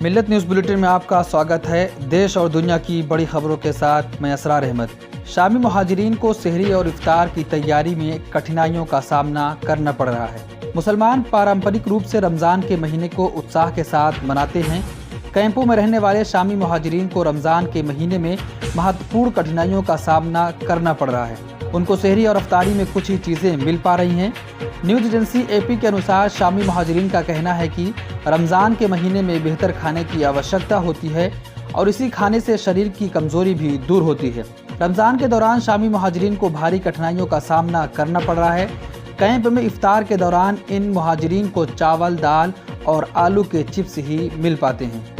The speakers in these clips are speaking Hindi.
मिल्लत न्यूज़ बुलेटिन में आपका स्वागत है। देश और दुनिया की बड़ी खबरों के साथ मैं असरार अहमद। शामी मुहाजिरीन को सहरी और इफ्तार की तैयारी में कठिनाइयों का सामना करना पड़ रहा है। मुसलमान पारंपरिक रूप से रमज़ान के महीने को उत्साह के साथ मनाते हैं। कैंपों में रहने वाले शामी मुहाजिरीन को रमज़ान के महीने में महत्वपूर्ण कठिनाइयों का सामना करना पड़ रहा है। उनको सहरी और अफ्तारी में कुछ ही चीज़ें मिल पा रही हैं। न्यूज़ एजेंसी एपी के अनुसार शामी मुहाजिरीन का कहना है कि रमज़ान के महीने में बेहतर खाने की आवश्यकता होती है और इसी खाने से शरीर की कमज़ोरी भी दूर होती है। रमज़ान के दौरान शामी मुहाजिरीन को भारी कठिनाइयों का सामना करना पड़ रहा है। कैंप में इफ्तार के दौरान इन मुहाजिरीन को चावल, दाल और आलू के चिप्स ही मिल पाते हैं।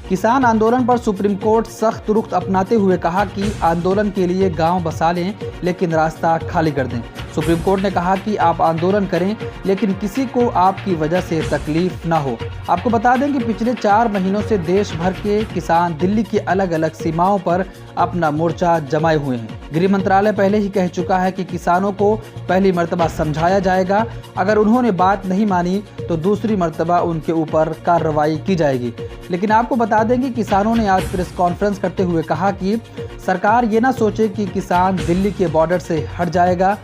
किसान आंदोलन पर सुप्रीम कोर्ट सख्त रुख अपनाते हुए कहा कि आंदोलन के लिए गांव बसा लें, लेकिन रास्ता खाली कर दें। सुप्रीम कोर्ट ने कहा कि आप आंदोलन करें, लेकिन किसी को आपकी वजह से तकलीफ ना हो। आपको बता दें कि पिछले 4 महीनों से देश भर के किसान दिल्ली की अलग अलग सीमाओं पर अपना मोर्चा जमाए हुए हैं। गृह मंत्रालय पहले ही कह चुका है कि किसानों को पहली मर्तबा समझाया जाएगा। अगर उन्होंने बात नहीं मानी तो दूसरी मर्तबा उनके ऊपर कार्रवाई की जाएगी। लेकिन आपको बता दें कि किसानों ने आज प्रेस कॉन्फ्रेंस करते हुए कहा कि सरकार ये ना सोचे कि किसान दिल्ली के बॉर्डर से हट जाएगा।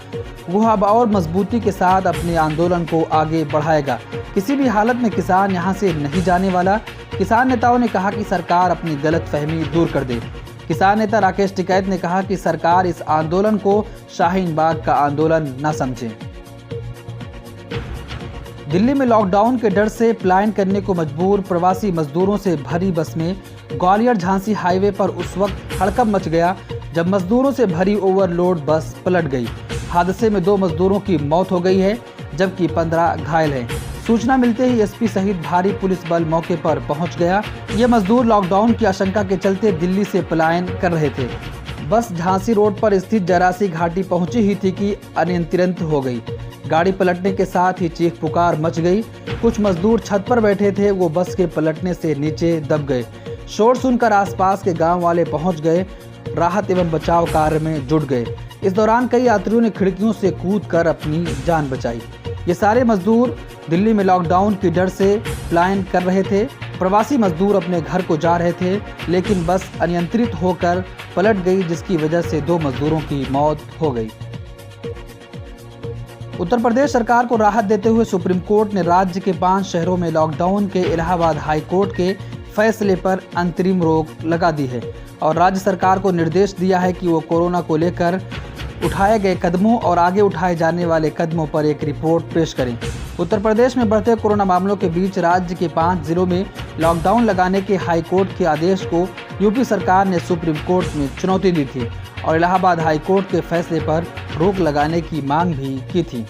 वह अब और मजबूती के साथ अपने आंदोलन को आगे बढ़ाएगा। किसी भी हालत में किसान यहाँ से नहीं जाने वाला। किसान नेताओं ने कहा कि सरकार अपनी गलतफहमी दूर कर दे। किसान नेता राकेश टिकैत ने कहा कि सरकार इस आंदोलन को शाहीन बाग का आंदोलन न समझे। दिल्ली में लॉकडाउन के डर से पलायन करने को मजबूर प्रवासी मजदूरों से भरी बस में ग्वालियर झांसी हाईवे पर उस वक्त हड़कंप मच गया जब मजदूरों से भरी ओवरलोड बस पलट गई। हादसे में 2 मजदूरों की मौत हो गई है, जबकि 15 घायल हैं। सूचना मिलते ही एसपी सहित भारी पुलिस बल मौके पर पहुंच गया। ये मजदूर लॉकडाउन की आशंका के चलते दिल्ली से पलायन कर रहे थे। बस झांसी रोड पर स्थित जरासी घाटी पहुंची ही थी कि अनियंत्रित हो गई। गाड़ी पलटने के साथ ही चीख पुकार मच गई। कुछ मजदूर छत पर बैठे थे, वो बस के पलटने से नीचे दब गए। शोर सुनकर आसपास के गांव वाले पहुंच गए, राहत एवं बचाव कार्य में जुट गए। इस दौरान कई यात्रियों ने खिड़कियों से कूदकर अपनी जान बचाई। ये सारे मजदूर दिल्ली में लॉकडाउन के डर से पलायन कर रहे थे। प्रवासी मजदूर अपने घर को जा रहे थे, लेकिन बस अनियंत्रित होकर पलट गई, जिसकी वजह से 2 मजदूरों की मौत हो गई। उत्तर प्रदेश सरकार को राहत देते हुए सुप्रीम कोर्ट ने राज्य के 5 शहरों में लॉकडाउन के इलाहाबाद हाई कोर्ट के फैसले पर अंतरिम रोक लगा दी है और राज्य सरकार को निर्देश दिया है कि वो कोरोना को लेकर उठाए गए कदमों और आगे उठाए जाने वाले कदमों पर एक रिपोर्ट पेश करें। उत्तर प्रदेश में बढ़ते कोरोना मामलों के बीच राज्य के 5 जिलों में लॉकडाउन लगाने के हाई कोर्ट के आदेश को यूपी सरकार ने सुप्रीम कोर्ट में चुनौती दी थी और इलाहाबाद हाई कोर्ट के फैसले पर रोक लगाने की मांग भी की थी।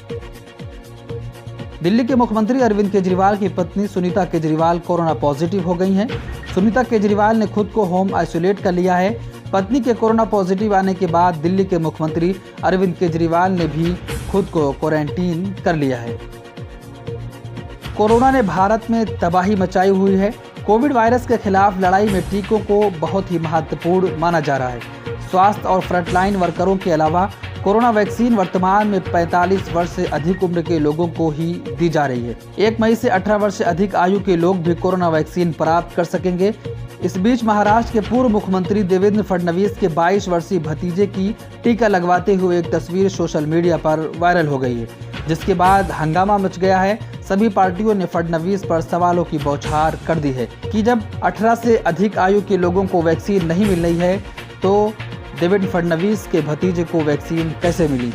दिल्ली के मुख्यमंत्री अरविंद केजरीवाल की पत्नी सुनीता केजरीवाल कोरोना पॉजिटिव हो गई हैं। सुनीता केजरीवाल ने खुद को होम आइसोलेट कर लिया है। पत्नी के कोरोना पॉजिटिव आने के बाद दिल्ली के मुख्यमंत्री अरविंद केजरीवाल ने भी खुद को क्वारंटीन कर लिया है। कोरोना ने भारत में तबाही मचाई हुई है। कोविड वायरस के खिलाफ लड़ाई में टीकों को बहुत ही महत्वपूर्ण माना जा रहा है। स्वास्थ्य और फ्रंटलाइन वर्करों के अलावा कोरोना वैक्सीन वर्तमान में 45 वर्ष से अधिक उम्र के लोगों को ही दी जा रही है। 1 मई से 18 वर्ष से अधिक आयु के लोग भी कोरोना वैक्सीन प्राप्त कर सकेंगे। इस बीच महाराष्ट्र के पूर्व मुख्यमंत्री देवेंद्र फडणवीस के 22 वर्षीय भतीजे की टीका लगवाते हुए एक तस्वीर सोशल मीडिया पर वायरल हो गई है, जिसके बाद हंगामा मच गया है। सभी पार्टियों ने फडणवीस पर सवालों की बौछार कर दी है कि जब 18 से अधिक आयु के लोगों को वैक्सीन नहीं मिल रही है तो देवेंद्र फडणवीस के भतीजे को वैक्सीन कैसे मिली।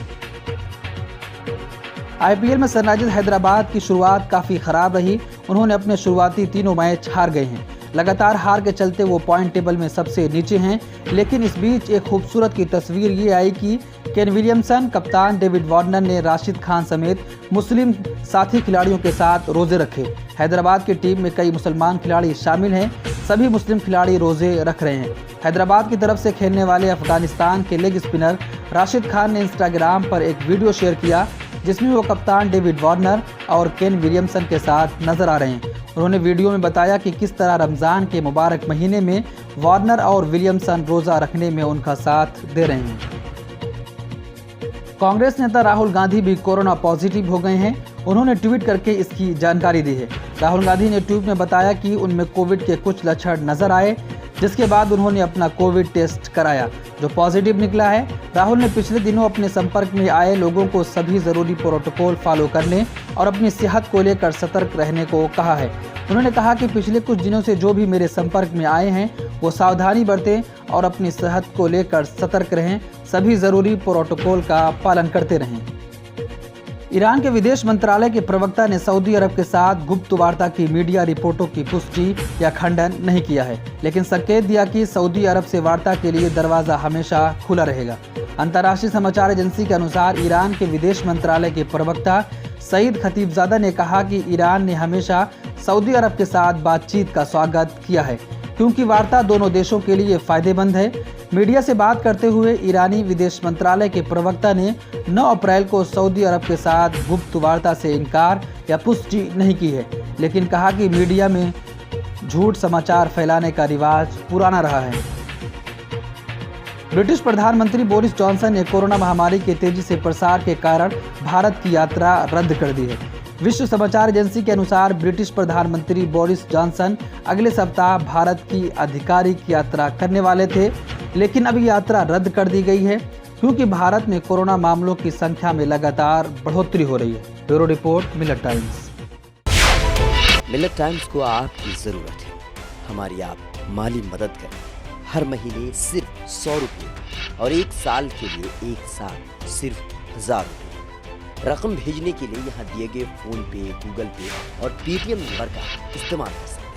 आईपीएल में सनराइजर्स हैदराबाद की शुरुआत काफ़ी खराब रही। उन्होंने अपने शुरुआती 3 मैच हार गए हैं। लगातार हार के चलते वो पॉइंट टेबल में सबसे नीचे हैं। लेकिन इस बीच एक खूबसूरत की तस्वीर ये आई कि केन विलियमसन, कप्तान डेविड वार्नर ने राशिद खान समेत मुस्लिम साथी खिलाड़ियों के साथ रोजे रखे। हैदराबाद की टीम में कई मुसलमान खिलाड़ी शामिल हैं। सभी मुस्लिम खिलाड़ी रोजे रख रहे हैं। हैदराबाद की तरफ से खेलने वाले अफगानिस्तान के लेग स्पिनर राशिद खान ने इंस्टाग्राम पर एक वीडियो शेयर किया, जिसमें वो कप्तान डेविड वार्नर और केन विलियमसन के साथ नजर आ रहे हैं। उन्होंने वीडियो में बताया कि किस तरह रमज़ान के मुबारक महीने में वार्नर और विलियमसन रोज़ा रखने में उनका साथ दे रहे हैं। कांग्रेस नेता राहुल गांधी भी कोरोना पॉजिटिव हो गए हैं। उन्होंने ट्वीट करके इसकी जानकारी दी है। राहुल गांधी ने ट्वीट में बताया कि उनमें कोविड के कुछ लक्षण नजर आए, जिसके बाद उन्होंने अपना कोविड टेस्ट कराया जो पॉजिटिव निकला है। राहुल ने पिछले दिनों अपने संपर्क में आए लोगों को सभी जरूरी प्रोटोकॉल फॉलो करने और अपनी सेहत को लेकर सतर्क रहने को कहा है। उन्होंने कहा कि पिछले कुछ दिनों से जो भी मेरे संपर्क में आए हैं वो सावधानी बरतें और अपनी सेहत को लेकर सतर्क रहें, सभी जरूरी प्रोटोकॉल का पालन करते रहें। ईरान के विदेश मंत्रालय के प्रवक्ता ने सऊदी अरब के साथ गुप्त वार्ता की मीडिया रिपोर्टों की पुष्टि या खंडन नहीं किया है, लेकिन संकेत दिया कि सऊदी अरब से वार्ता के लिए दरवाजा हमेशा खुला रहेगा। अंतर्राष्ट्रीय समाचार एजेंसी के अनुसार ईरान के विदेश मंत्रालय के प्रवक्ता सईद खतीबजादा ने कहा कि ईरान ने हमेशा सऊदी अरब के साथ बातचीत का स्वागत किया है, क्योंकि वार्ता दोनों देशों के लिए फायदेमंद है। मीडिया से बात करते हुए ईरानी विदेश मंत्रालय के प्रवक्ता ने 9 अप्रैल को सऊदी अरब के साथ गुप्त वार्ता से इनकार या पुष्टि नहीं की है, लेकिन कहा कि मीडिया में झूठ समाचार फैलाने का रिवाज पुराना रहा है। ब्रिटिश प्रधानमंत्री बोरिस जॉनसन ने कोरोना महामारी के तेजी से प्रसार के कारण भारत की यात्रा रद्द कर दी है। विश्व समाचार एजेंसी के अनुसार ब्रिटिश प्रधानमंत्री बोरिस जॉनसन अगले सप्ताह भारत की आधिकारिक यात्रा करने वाले थे, लेकिन अभी यात्रा रद्द कर दी गई है क्योंकि भारत में कोरोना मामलों की संख्या में लगातार बढ़ोतरी हो रही है। ब्यूरो रिपोर्ट, मिलत टाइम्स। मिलत टाइम्स को आपकी जरूरत है, हमारी आप माली मदद करें। हर महीने सिर्फ 100 रुपये और 1 साल के लिए एक साल सिर्फ 1000 रुपये। रकम भेजने के लिए यहाँ दिए गए फोन पे, गूगल पे और पेटीएम नंबर का इस्तेमाल कर सकते हैं।